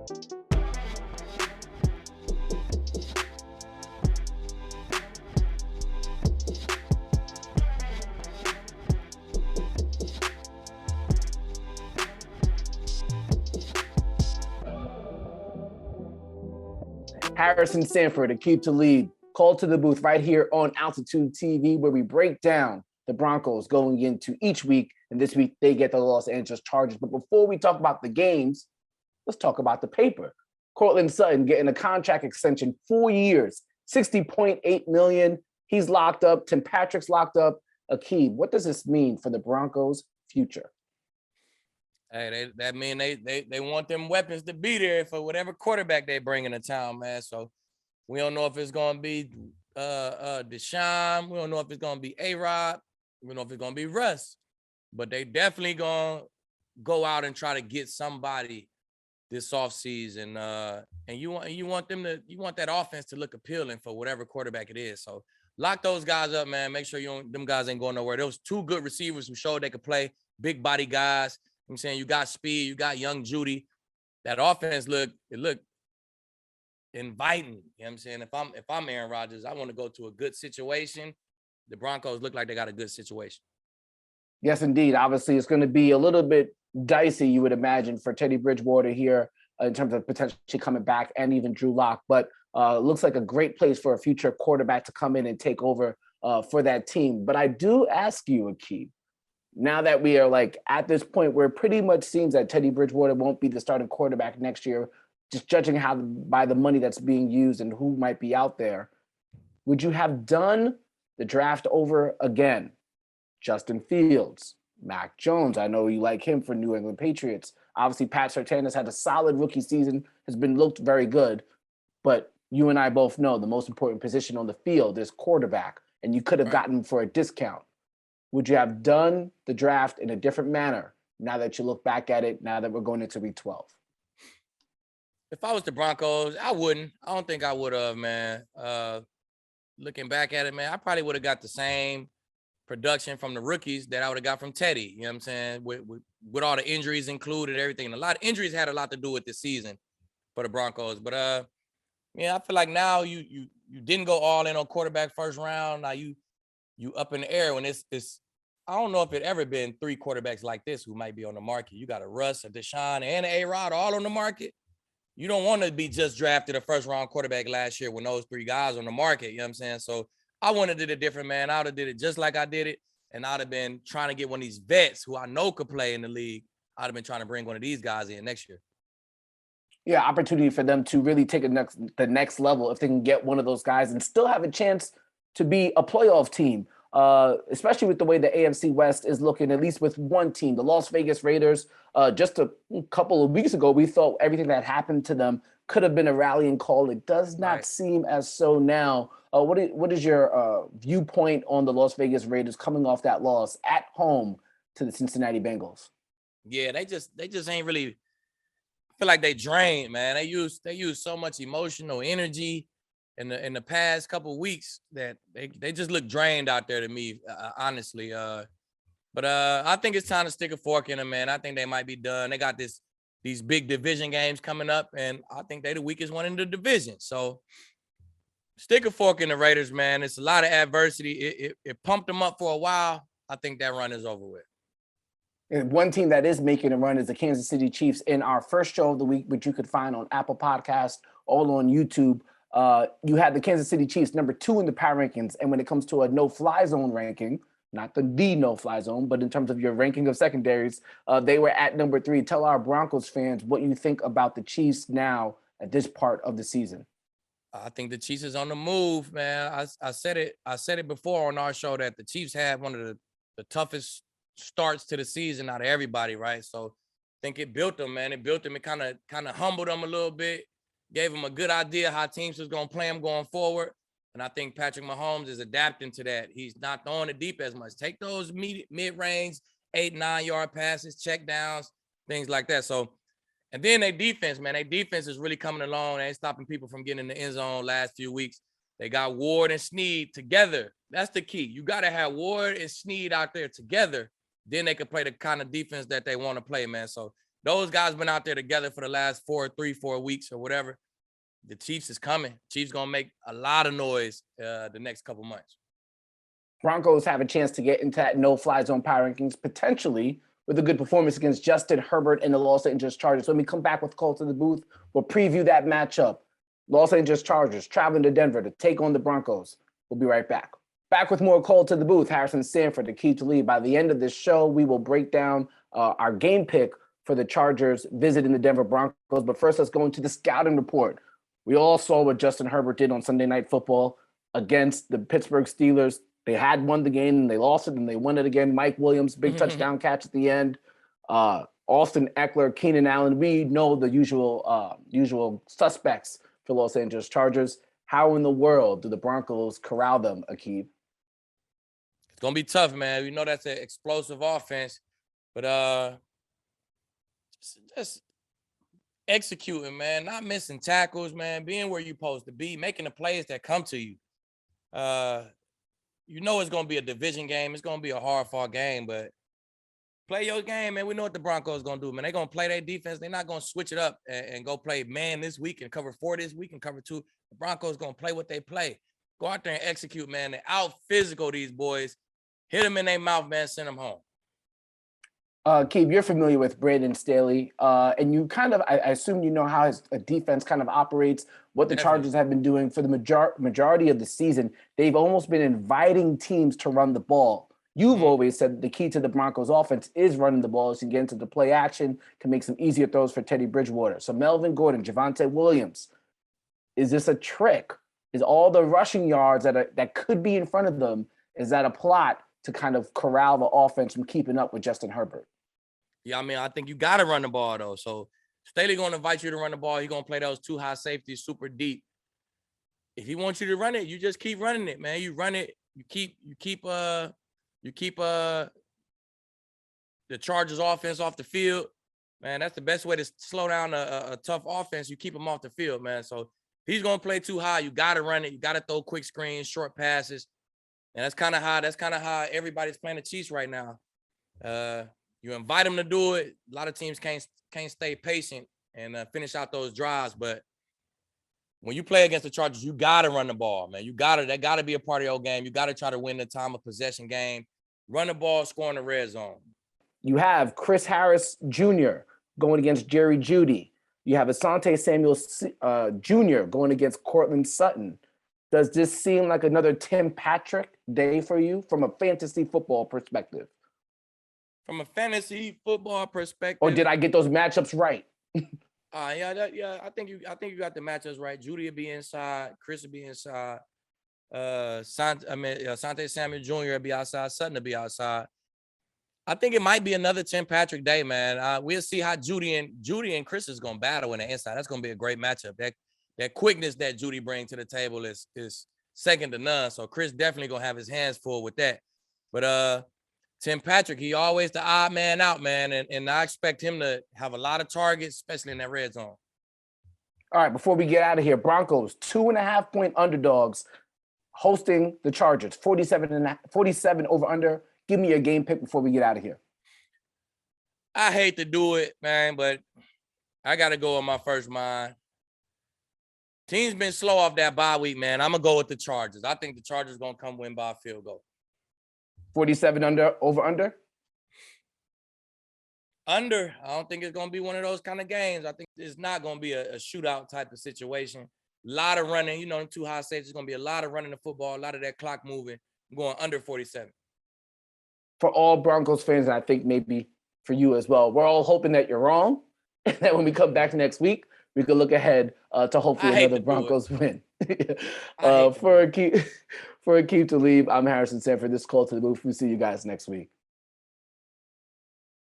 Harrison Sanford, Aqib Talib, called to the booth right here on Altitude TV, where we break down the Broncos going into each week. And this week, they get the Los Angeles Chargers. But before we talk about the games, let's talk about the paper. Courtland Sutton getting a contract extension, 4 years, $60.8 million. He's locked up. Tim Patrick's locked up. Aqib, what does this mean for the Broncos' future? Hey, that mean they want them weapons to be there for whatever quarterback they bring into town, man. So we don't know if it's gonna be Deshaun. We don't know if it's gonna be A-Rod. We don't know if it's gonna be Russ. But they definitely gonna go out and try to get somebody this offseason. And you want that offense to look appealing for whatever quarterback it is. So lock those guys up, man. Make sure them guys ain't going nowhere. Those two good receivers who showed they could play, big body guys. I'm saying you got speed, you got young Judy. That offense look inviting. You know what I'm saying? If I'm Aaron Rodgers, I want to go to a good situation. The Broncos look like they got a good situation. Yes, indeed. Obviously, it's going to be a little bit dicey, you would imagine, for Teddy Bridgewater here in terms of potentially coming back, and even Drew Lock. But looks like a great place for a future quarterback to come in and take over for that team. But I do ask you, Aqib, now that we are like at this point where it pretty much seems that Teddy Bridgewater won't be the starting quarterback next year, just judging how by the money that's being used and who might be out there, would you have done the draft over again? Justin Fields, Mac Jones, I know you like him for New England Patriots. Obviously, Pat Surtain had a solid rookie season, has been looked very good, but you and I both know the most important position on the field is quarterback, and you could have gotten for a discount. Would you have done the draft in a different manner now that you look back at it, now that we're going into week 12? If I was the Broncos, I wouldn't. I don't think I would have, man. Looking back at it, man, I probably would have got the same production from the rookies that I would have got from Teddy. You know what I'm saying? With all the injuries included, everything. And a lot of injuries had a lot to do with this season for the Broncos. But yeah, I feel like now you didn't go all in on quarterback first round. Now you up in the air when it's I don't know if it ever been three quarterbacks like this who might be on the market. You got a Russ, a Deshaun, and an A-Rod all on the market. You don't want to be just drafted a first round quarterback last year when those three guys on the market. You know what I'm saying? So I would have did it different, man. I would have did it just like I did it. And I'd have been trying to get one of these vets who I know could play in the league. I'd have been trying to bring one of these guys in next year. Yeah, opportunity for them to really take the next level if they can get one of those guys and still have a chance to be a playoff team, especially with the way the AFC West is looking, at least with one team, the Las Vegas Raiders. Just a couple of weeks ago, we thought everything that happened to them could have been a rallying call. It does not seem as so now. What is your viewpoint on the Las Vegas Raiders coming off that loss at home to the Cincinnati Bengals? Yeah, they just ain't really feel like they drained, man. They use so much emotional energy in the past couple of weeks that they just look drained out there to me, honestly. But I think it's time to stick a fork in them, man. I think they might be done. They got these big division games coming up, and I think they're the weakest one in the division. So stick a fork in the Raiders, man. It's a lot of adversity. It pumped them up for a while. I think that run is over with. And one team that is making a run is the Kansas City Chiefs. In our first show of the week, which you could find on Apple Podcasts, all on YouTube, you had the Kansas City Chiefs number 2 in the power rankings. And when it comes to a no-fly zone ranking, not the no-fly zone, but in terms of your ranking of secondaries, they were at number 3. Tell our Broncos fans what you think about the Chiefs now at this part of the season. I think the Chiefs is on the move, man. I said it before on our show that the Chiefs had one of the toughest starts to the season out of everybody, right? So I think it built them, man. It built them. It kind of humbled them a little bit, gave them a good idea how teams was going to play them going forward. And I think Patrick Mahomes is adapting to that. He's not throwing it deep as much. Take those mid-range, 8-9 yard passes, check downs, things like that. So, and then their defense, man, their defense is really coming along. They ain't stopping people from getting in the end zone last few weeks. They got Ward and Snead together. That's the key. You got to have Ward and Snead out there together. Then they can play the kind of defense that they want to play, man. So those guys been out there together for the last 4 weeks or whatever. The Chiefs is coming. Chiefs gonna make a lot of noise the next couple months. Broncos have a chance to get into that no-fly zone power rankings, potentially with a good performance against Justin Herbert and the Los Angeles Chargers. When we come back with Call to the Booth, we'll preview that matchup. Los Angeles Chargers traveling to Denver to take on the Broncos. We'll be right back. Back with more Call to the Booth. Harrison Sanford, Aqib Talib. By the end of this show, we will break down our game pick for the Chargers visiting the Denver Broncos. But first, let's go into the scouting report. We all saw what Justin Herbert did on Sunday Night Football against the Pittsburgh Steelers. They had won the game and they lost it and they won it again. Mike Williams, big touchdown catch at the end. Austin Eckler, Keenan Allen. We know the usual suspects for Los Angeles Chargers. How in the world do the Broncos corral them, Aqib? It's gonna be tough, man. We know that's an explosive offense, but just executing, man, not missing tackles, man, being where you're supposed to be, making the plays that come to you. You know it's gonna be a division game. It's gonna be a hard-fought game, but play your game, man. We know what the Broncos gonna do, man. They're gonna play their defense. They're not gonna switch it up and go play man this week and cover 4 this week and cover 2. The Broncos gonna play what they play. Go out there and execute, man. They out physical these boys. Hit them in their mouth, man. Send them home. Keith, you're familiar with Brandon Staley, and you kind of, I assume you know how his defense kind of operates, what the Chargers have been doing for the majority of the season. They've almost been inviting teams to run the ball. You've always said the key to the Broncos offense is running the ball, so you get into the play action, can make some easier throws for Teddy Bridgewater. So Melvin Gordon, Javonte Williams, is this a trick? Is all the rushing yards that could be in front of them, is that a plot to kind of corral the offense from keeping up with Justin Herbert? Yeah, I mean, I think you got to run the ball, though. So Staley going to invite you to run the ball. He's going to play those 2 high safeties super deep. If he wants you to run it, you just keep running it, man. You run it. You keep the Chargers offense off the field, man. That's the best way to slow down a tough offense. You keep them off the field, man. So he's going to play too high. You got to run it. You got to throw quick screens, short passes. And that's kind of how everybody's playing the Chiefs right now. You invite them to do it. A lot of teams can't stay patient and finish out those drives. But when you play against the Chargers, you got to run the ball, man. That got to be a part of your game. You got to try to win the time of possession game. Run the ball, score in the red zone. You have Chris Harris Jr. going against Jerry Jeudy. You have Asante Samuel Jr. going against Courtland Sutton. Does this seem like another Tim Patrick day for you from a fantasy football perspective? From a fantasy football perspective, or did I get those matchups right? I think you got the matchups right. Jeudy will be inside, Chris will be inside. Asante Samuel Jr. will be outside, Sutton will be outside. I think it might be another Tim Patrick day, man. We'll see how Jeudy and Chris is gonna battle in the inside. That's gonna be a great matchup. That quickness that Jeudy brings to the table is second to none. So Chris definitely gonna have his hands full with that. But Tim Patrick, he always the odd man out, man. And I expect him to have a lot of targets, especially in that red zone. All right, before we get out of here, Broncos, 2.5-point underdogs hosting the Chargers, 47 over under. Give me your game pick before we get out of here. I hate to do it, man, but I got to go with my first mind. Team's been slow off that bye week, man. I'm going to go with the Chargers. I think the Chargers going to come win by a field goal. 47 over under? Under. I don't think it's going to be one of those kind of games. I think it's not going to be a shootout type of situation. A lot of running. You know, them 2 high safeties, it's going to be a lot of running the football, a lot of that clock moving. I'm going under 47. For all Broncos fans, and I think maybe for you as well, we're all hoping that you're wrong. And that when we come back next week, we can look ahead to hopefully another Broncos win. For Aqib Talib, I'm Harrison Sanford. This Call to the Booth. We'll see you guys next week.